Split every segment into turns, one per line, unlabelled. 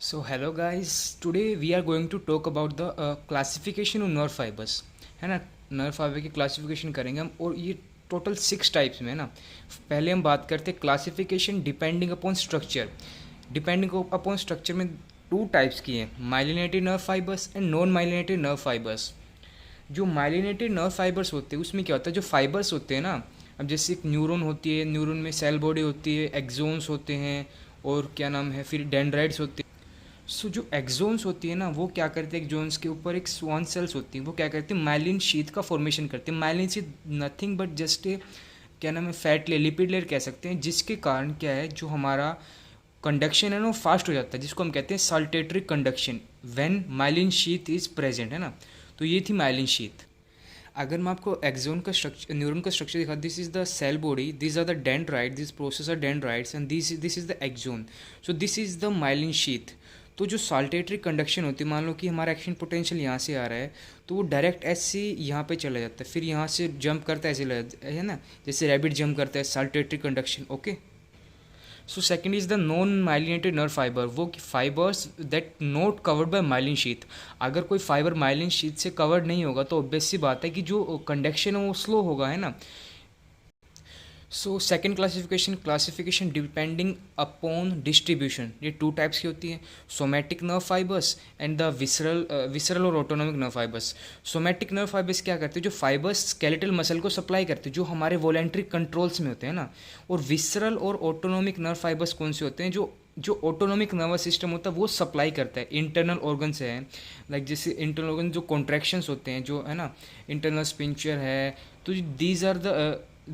So hello guys, today we are going to talk about the classification of nerve fibers, है ना। Nerve fibre की classification करेंगे हम, और ये टोटल 6 टाइप्स में है ना। पहले हम बात करते हैं classification depending upon structure. Depending upon structure में 2 टाइप्स की हैं, myelinated nerve fibres and non myelinated nerve fibres. जो माइलिनेटेड नर्व फाइबर्स होते हैं उसमें क्या होता है, जो फाइबर्स होते हैं ना, अब जैसे एक न्यूरॉन होती है, न्यूरॉन में सेल बॉडी होती है, एक्सोन्स होते हैं, और क्या नाम है, फिर डेंड्राइट्स होते हैं। सो जो एक्सोन्स होती है ना, वो क्या करते हैं, एक्सोन्स के ऊपर एक स्वान सेल्स होती हैं, वो क्या करते हैं, माइलिन शीथ का फॉर्मेशन करते हैं। Myelin sheath nothing but just a, क्या नाम है, फैट लेयर, लिपिड लेयर कह सकते हैं, जिसके कारण क्या है, जो हमारा कंडक्शन है ना, वो फास्ट हो जाता है, जिसको हम कहते हैं saltatory conduction when myelin sheath is present, है ना। तो ये थी माइलिन शीथ। अगर मैं आपको एक्सोन का स्ट्रक्चर, न्यूरॉन का स्ट्रक्चर दिखा, this is the cell body, this are the dendrite, this process are dendrites, and this is the axon. So this is the myelin sheath. तो जो साल्टेटरी कंडक्शन होती है, मान लो कि हमारा एक्शन पोटेंशियल यहाँ से आ रहा है, तो वो डायरेक्ट ऐसे यहाँ पे चला जाता है, फिर यहाँ से जंप करता है, ऐसे है ना, जैसे रैबिट जंप करता है, saltatory conduction. Okay. So second is the non myelinated nerve fibre, वो fibres that not covered by myelin sheath. अगर कोई फाइबर माइलिन शीथ से कवर्ड नहीं होगा तो ऑब्वियस सी बात है कि जो कंडक्शन है वो स्लो होगा, है ना। So second classification depending upon distribution, ये 2 टाइप्स की होती है, somatic nerve fibres and the visceral और autonomic nerve fibres. Somatic nerve fibres क्या करते हैं, जो फाइबर्स स्केलेटल मसल को सप्लाई करते हैं, जो हमारे वॉलेंट्री कंट्रोल्स में होते हैं ना। और विसरल और ऑटोनॉमिक नर्व फाइबर्स कौन से होते हैं, जो जो ऑटोनॉमिक नर्वस सिस्टम होता है वो सप्लाई करता है इंटरनल ऑर्गन से है। लाइक जैसे इंटरनल ऑर्गन जो कॉन्ट्रैक्शंस होते हैं, जो है ना, इंटरनल स्पिंचर है, तो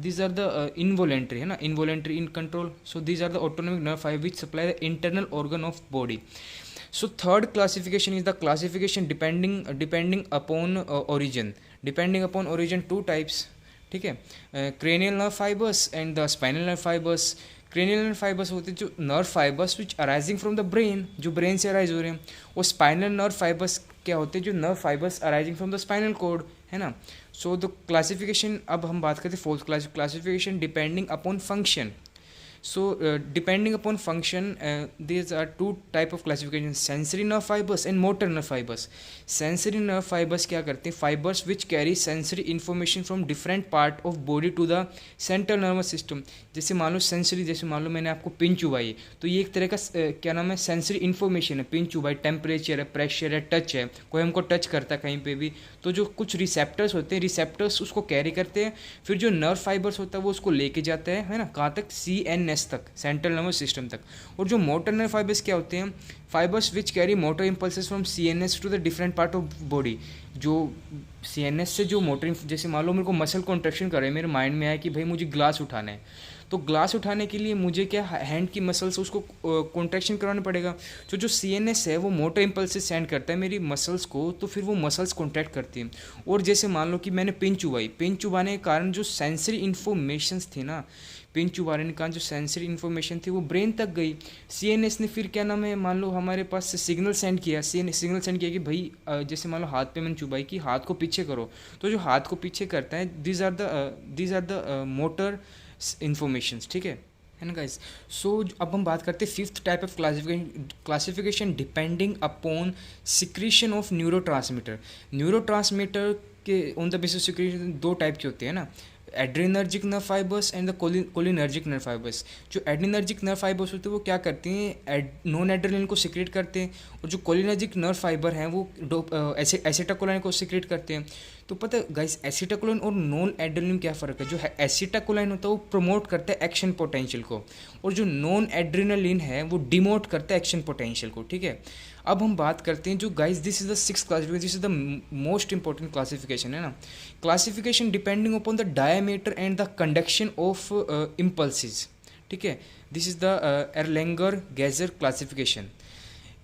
these are the involuntary, है ना, involuntary in control. So these are the autonomic nerve fiber which supply the internal organ of body. So third classification is the classification depending upon origin. Depending upon origin, 2 types, ठीक है, cranial nerve fibers and the spinal nerve fibers. Cranial nerve fibres होते हैं जो nerve fibres which arising from the brain, जो brain से arise हो रहे हैं। और स्पाइनल नर्व फाइबर्स क्या होते हैं, जो nerve fibres arising from the spinal cord, है ना। सो द क्लासिफिकेशन, अब हम बात करते हैं fourth classification depending upon function. So depending upon function, these are 2 type of classification: sensory nerve fibers and motor nerve fibers. Sensory nerve fibers क्या करते हैं, fibers which carry sensory information from different part of body to the central nervous system. जैसे मान लो sensory, जैसे मान लो मैंने आपको pin चुबाई, तो ये एक तरह का क्या नाम है, सेंसरी इन्फॉर्मेशन है। पिन चुबाई, टेम्परेचर है, प्रेशर है, टच है, कोई हमको टच करता है कहीं पे भी, तो जो कुछ रिसेप्टर्स होते हैं, रिसेप्टर्स उसको कैरी करते हैं, फिर जो नर्व फाइबर्स होता है वो उसको लेके जाता है ना, कहाँ तक, CNS तक, सेंट्रल नर्वस सिस्टम तक। और जो मोटर नर्व फाइबर्स क्या होते हैं, fibres which carry motor impulses from CNS to the different part of body. जो CNS से जो मोटर, जैसे मान लो मेरे को मसल कॉन्ट्रैक्शन कर रहे हैं, मेरे माइंड में आया कि भाई मुझे ग्लास उठाना है, तो ग्लास उठाने के लिए मुझे क्या, हैंड की मसल्स उसको कॉन्ट्रैक्शन करवाना पड़ेगा। जो CNS है वो मोटर इम्पल्सेस सेंड करता है मेरी मसल्स को, तो फिर वो मसल्स कॉन्ट्रैक्ट करती हैं। और जैसे मान लो कि मैंने पिन चुबाई, पिन चुबाने के कारण जो सेंसरी इन्फॉर्मेशंस थी ना, पिन चुबाने के कारण जो सेंसरी इन्फॉर्मेशन थी वो ब्रेन तक गई। CNS ने फिर क्या नाम है, मान लो हमारे पास सिग्नल सेंड किया, सिग्नल सेंड किया कि भाई जैसे मान लो हाथ पे मैंने चुबाई कि हाथ को पीछे करो, तो जो हाथ को पीछे करता है, these are the motor informations, ठीक है ना गाइस। सो अब हम बात करते हैं fifth type of classification depending upon secretion of neurotransmitter. Neurotransmitter के on the basis secretion 2 type के होते हैं ना, adrenergic nerve fibres and the cholinergic nerve fibres. जो एड्रीनर्जिक नर्व फाइबर्स होते हैं वो क्या करते हैं, नॉन एड्रेनलिन को सिक्रेट करते हैं, और जो कोलिनर्जिक नर्व फाइबर हैं वो एसिटाकोलाइन को सिक्रेट करते हैं। तो पता है गाइस, एसिटाकोलाइन और नॉन एड्रेनलिन क्या फ़र्क है, जो एसिटाकोलाइन होता है वो प्रमोट करता है एक्शन पोटेंशियल को, और जो नॉन एड्रेनलिन है वो डिमोट करता है एक्शन पोटेंशियल को, ठीक है। अब हम बात करते हैं जो guys, this is the 6th classification, this is the most important classification, है ना। Classification depending upon the diameter and the conduction of impulses, ठीक है। This is the Erlanger Gasser classification.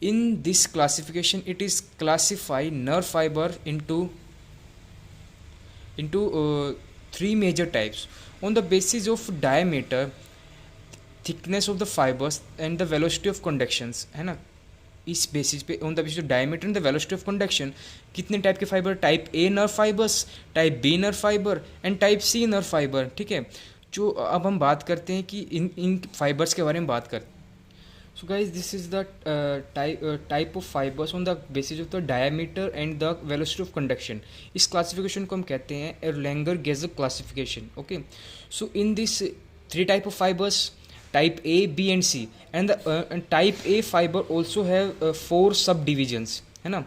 In this classification it is classify nerve fibre into 3 major types on the basis of diameter, thickness of the fibers and the velocity of conductions, है ना। इस basis पे on the basis of diameter and the velocity of conduction कितने type के fibre, type A nerve fibres, type B nerve fibre and type C nerve fibre, ठीक है। जो अब हम बात करते हैं कि इन फाइबर्स के बारे में बात करते हैं। So guys, this is the type of fibers on the basis of the diameter and the velocity of conduction. इस classification को हम कहते हैं Erlanger-Gazzard classification. Okay, so in this three type of fibers, type A, B and C, and the and type A fiber also have four subdivisions, है ना.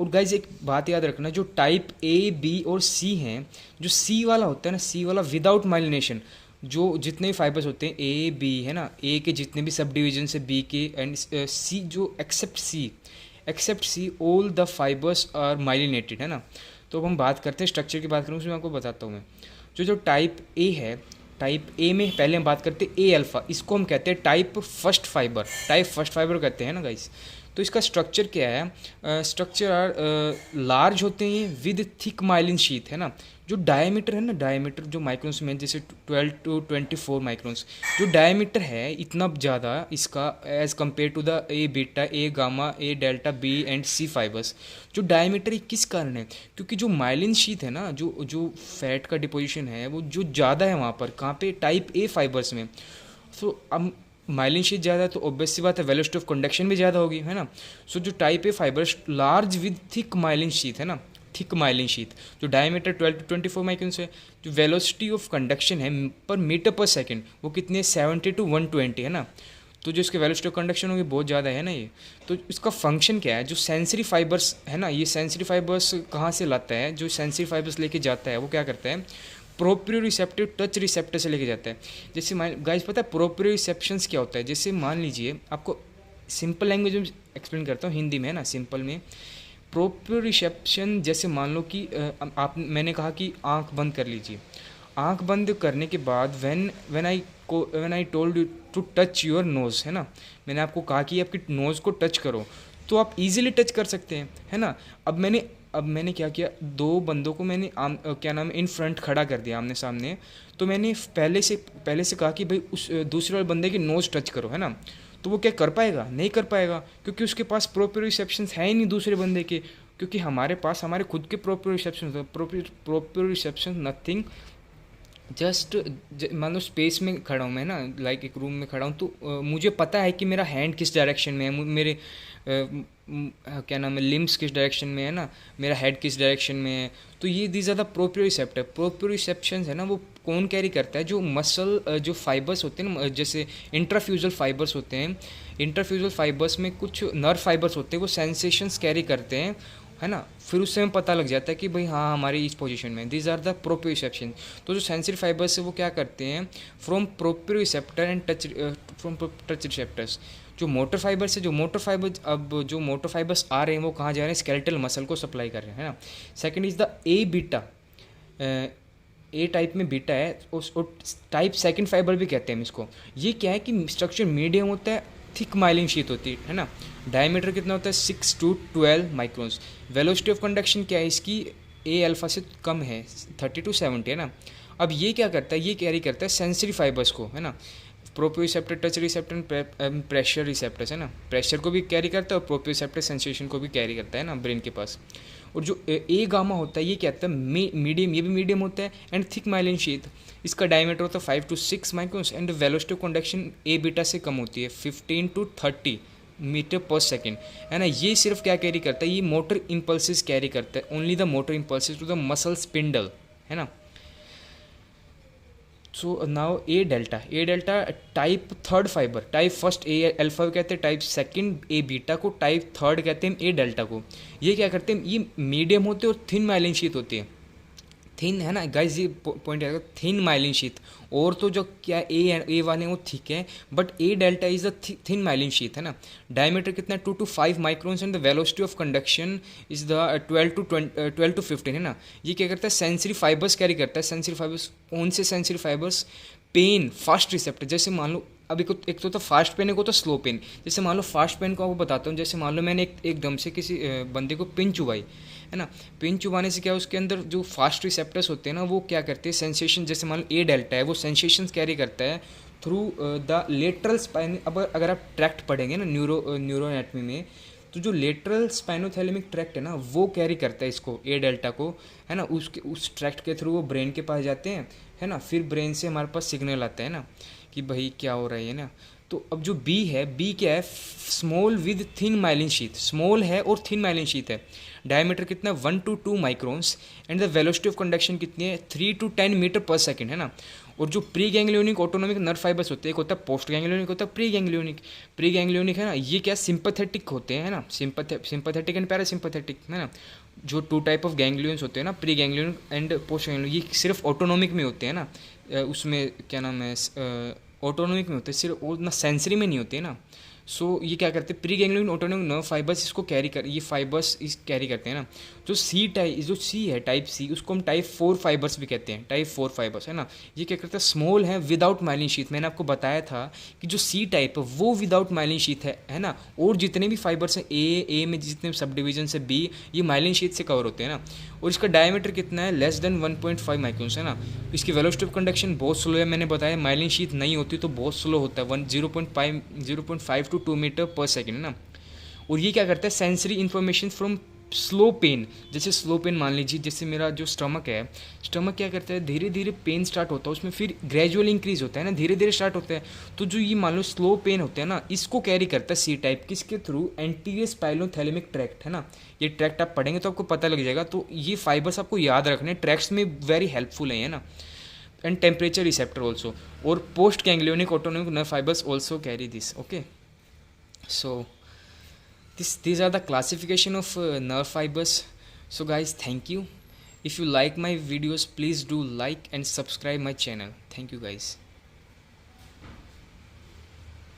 और guys एक बात याद रखना, जो टाइप ए, बी और सी हैं, जो सी वाला होता है ना, सी वाला विदाउट माइलिनेशन, जो जितने भी फाइबर्स होते हैं ए बी, है ना, ए के जितने भी सब डिवीजन है बी के, एंड सी जो except C all the fibres are myelinated, है ना. तो अब हम बात करते हैं स्ट्रक्चर की बात करूँ, उसमें आपको बताता हूँ मैं. जो टाइप ए है, टाइप ए में पहले हम बात करते हैं ए अल्फ़ा, इसको हम कहते हैं टाइप फर्स्ट फाइबर कहते हैं ना गाइस. तो इसका स्ट्रक्चर क्या है, स्ट्रक्चर आर लार्ज होते हैं विद थिक माइलिन शीथ, है ना. जो डायमीटर है ना, डायमीटर जो माइक्रोन्स में जैसे 12 to 24 माइक्रोन्स, जो डायमीटर है इतना ज़्यादा इसका as compare to the A beta, A gamma, A delta, B and C fibres. जो डायमीटर किस कारण है, क्योंकि जो माइलिन शीथ है ना, जो फैट का डिपोजिशन है वो जो ज़्यादा है वहाँ पर, कहाँ पे, टाइप ए फाइबर्स में. सो अब माइलिन शीथ ज़्यादा है तो ऑब्वियस सी बात है वेलोसिटी ऑफ कंडक्शन भी ज़्यादा होगी, है ना. सो जो type A fibres large with thick myelin sheath, है ना, थिक माइलिन शीथ, जो डायमीटर 12 to 24 माइक्रोन है, जो वेलोसिटी ऑफ कंडक्शन है पर मीटर पर सेकंड वो कितनी है, 70 to 120, है ना. तो जो इसके वेलोसिटी ऑफ कंडक्शन होगी बहुत ज़्यादा है ना ये. तो इसका फंक्शन क्या है, जो सेंसरी फाइबर्स है ना, ये सेंसरी फाइबर्स कहाँ से लाता है, जो सेंसरी फाइबर्स लेके जाता है वो क्या करता है, प्रोप्रियोरिसेप्टिव टच रिसेप्टर से लेके जाता है. जैसे गाइस पता है प्रोप्रियोरिसेप्शंस क्या होता है, जैसे मान लीजिए आपको सिंपल लैंग्वेज में एक्सप्लेन करता हूँ, हिंदी में, है ना, सिंपल में. प्रोप्रियोरिसेप्शन जैसे मान लो कि मैंने कहा कि आंख बंद कर लीजिए. आंख बंद करने के बाद when I told you to touch your nose, है ना, मैंने आपको कहा कि आपकी नोज़ को टच करो, तो आप इजीली टच कर सकते हैं, है ना. अब मैंने क्या किया, दो बंदों को मैंने क्या नाम है इन फ्रंट खड़ा कर दिया आमने सामने. तो मैंने पहले से कहा कि भाई उस दूसरे वाले बंदे की नोज़ टच करो, है ना. तो वो क्या कर पाएगा, नहीं कर पाएगा, क्योंकि उसके पास प्रोप्रियोरिसेप्शन है ही नहीं दूसरे बंदे के. क्योंकि हमारे पास हमारे खुद के प्रोप्रियोरिसेप्शन होते हैं. प्रोप्रियोरिसेप्शन नथिंग, जस्ट मान लो स्पेस में खड़ा हूँ मैं ना, लाइक एक रूम में खड़ा हूँ, तो मुझे पता है कि मेरा हैंड किस डायरेक्शन में है, मेरे क्या नाम है लिम्स किस डायरेक्शन में है ना, मेरा हेड किस डायरेक्शन में है. तो ये दीज आर द प्रोप्रियोरिसेप्टर. प्रोप्रियोरिसेप्शन है ना, वो कौन कैरी करता है, जो मसल जो फाइबर्स होते हैं ना, जैसे इंट्राफ्यूजल फाइबर्स होते हैं. इंट्राफ्यूजल फाइबर्स में कुछ नर्व फाइबर्स होते हैं, वो सेंसेशंस कैरी करते हैं, है ना. फिर उससे हमें पता लग जाता है कि भाई हाँ हमारी इस पोजीशन में. These are the proprioception. तो जो सेंसरी फाइबर्स है वो क्या करते हैं, from proprioceptor and from touch receptors. जो मोटर फाइबर्स है, जो मोटर फाइबर्स आ रहे हैं वो कहाँ जा रहे हैं, स्केलेटल मसल को सप्लाई कर रहे हैं, है ना. Second is the A beta. A type में बीटा है, और टाइप सेकंड फाइबर भी कहते हैं हम इसको. ये क्या है कि स्ट्रक्चर मीडियम होता है, थिक माइलिन शीथ होती है ना. डायमीटर कितना होता है, 6 to 12 microns. Velocity of conduction क्या है इसकी, ए अल्फा से कम है, 30 to 70, है ना. अब ये क्या करता है, ये कैरी करता है सेंसरी फाइबर्स को, है ना. Proprioceptor, touch receptor, pressure receptors, है ना. प्रेशर को भी कैरी करता है और प्रोप्रियोसेप्टर सेंसेशन को भी कैरी करता है ना ब्रेन के पास. और जो ए गामा होता है ये क्या होता है, मीडियम, ये भी मीडियम होता है एंड थिक माइलिन शीथ. इसका डायमीटर होता है 5 to 6 microns and velocity of conduction A beta से कम होती है, 15 to 30 मीटर पर सेकेंड, है ना. ये सिर्फ क्या कैरी करता है, ये मोटर इम्पल्सिस कैरी करता है, only the motor impulses to the muscle spindle, है ना. So now A delta type third fibre. Type first A alpha कहते हैं, टाइप सेकंड ए बीटा को, टाइप थर्ड कहते हैं ए डेल्टा को. ये क्या करते हैं, ये मीडियम होते हैं और थिन माइलिन शीथ होती है. थिन, है ना गाइस, ये पॉइंट आएगा, थिन माइलिन शीथ. और तो जो क्या ए वाले वो थिक है, but A delta is the thin myelin sheath, है ना. डायमीटर कितना है, 2 to 5 microns and the velocity of conduction is the 12 to 15, है ना. ये क्या करता है, सेंसरी फाइबर्स कैरी करता है. सेंसरी फाइबर्स, कौन से sensory fibres, pain, fast receptor. जैसे मान लो अभी एक तो फास्ट पेन, को तो स्लो पेन. जैसे मान लो फास्ट पेन को आपको बताता हूँ. जैसे मान लो मैंने एकदम से किसी बंदे को पिन चुबाई, है ना. पिन चुबाने से क्या, उसके अंदर जो फास्ट रिसेप्टर्स होते हैं ना, वो क्या करते हैं, सेंसेशन, जैसे मान लो ए डेल्टा है, वो सेंसेशंस कैरी करता है थ्रू द लेटरल स्पाइन. अब अगर आप ट्रैक्ट पढ़ेंगे ना न्यूरो एनाटमी में, तो जो लेटरल स्पाइनोथैलेमिक ट्रैक्ट है ना, वो कैरी करता है इसको, ए डेल्टा को, है ना. उस ट्रैक्ट के थ्रू वो ब्रेन के पास जाते हैं, है ना. फिर ब्रेन से हमारे पास सिग्नल आता है ना कि भाई क्या हो रहा है ना. तो अब जो बी है, बी क्या है, small with thin myelin sheath, small है और थिन माइलिन शीथ है, डायमीटर कितना 1 to 2 microns, and the velocity of conduction कितनी है 3 to 10 मीटर पर सेकेंड, है ना। और जो pre ganglionic autonomic nerve fibres होते हैं, एक होता है पोस्ट गैंग्लियोनिक, होता है प्री गैंग्लियोनिक। प्री गैंग्लियोनिक है ना, ये क्या सिंपैथेटिक होते हैं, है ना, सिंपैथेटिक एंड पैरासिम्पैथेटिक, है ना। जो 2 टाइप ऑफ गैंग्लियंस होते हैं ना, pre ganglionic and post ganglionic, ये सिर्फ ऑटोनोमिक में होते हैं ना, उसमें क्या नाम है, ऑटोनोमिक में होते हैं सिर्फ, और ना सेंसरी में नहीं होते हैं ना। सो ये क्या करते हैं, pre ganglion autonomic nerve fibres इसको कैरी कर, ये फाइबर्स इस कैरी करते हैं ना। जो सी है टाइप सी, उसको हम टाइप 4 फाइबर्स भी कहते हैं, टाइप 4 फाइबर्स, है ना। ये क्या करते हैं, स्मॉल है विदाउट माइलिन शीथ। मैंने आपको बताया था कि जो सी टाइप है वो विदाउट माइलिन शीथ है ना। और जितने भी फाइबर्स हैं ए में जितने सब डिवीजन है बी, ये माइलिन शीथ से कवर होते हैं ना। और इसका डायमीटर कितना है, लेस देन 1.5 माइक्रोन्स, है ना। इसकी वेलोसिटी ऑफ कंडक्शन बहुत स्लो है, मैंने बताया माइलिन शीथ नहीं होती तो बहुत स्लो होता है, 0.5 to 2 मीटर पर सेकेंड, है ना। और ये क्या करता है, sensory information from slow pain, जैसे स्लो पेन मान लीजिए, जैसे मेरा जो स्टमक है, स्टमक क्या करता है, धीरे धीरे पेन स्टार्ट होता है उसमें, फिर ग्रेजुअल इंक्रीज होता है ना, धीरे धीरे स्टार्ट होता है। तो जो ये मान लो स्लो पेन होते हैं ना, इसको कैरी करता है सी टाइप, किसके थ्रू, एंटीरियर स्पाइलोथैलेमिक ट्रैक्ट, है ना। ये ट्रैक्ट आप पढ़ेंगे तो आपको पता लग जाएगा। तो ये फाइबर्स आपको याद रखने, ट्रैक्ट्स में वेरी हेल्पफुल है ना। एंड टेम्परेचर रिसेप्टर ऑल्सो, और post ganglionic autonomic nerve fibres also carry this, okay. So these are the classification of nerve fibers. So guys, thank you. If you like my videos, please do like and subscribe my channel. Thank you guys.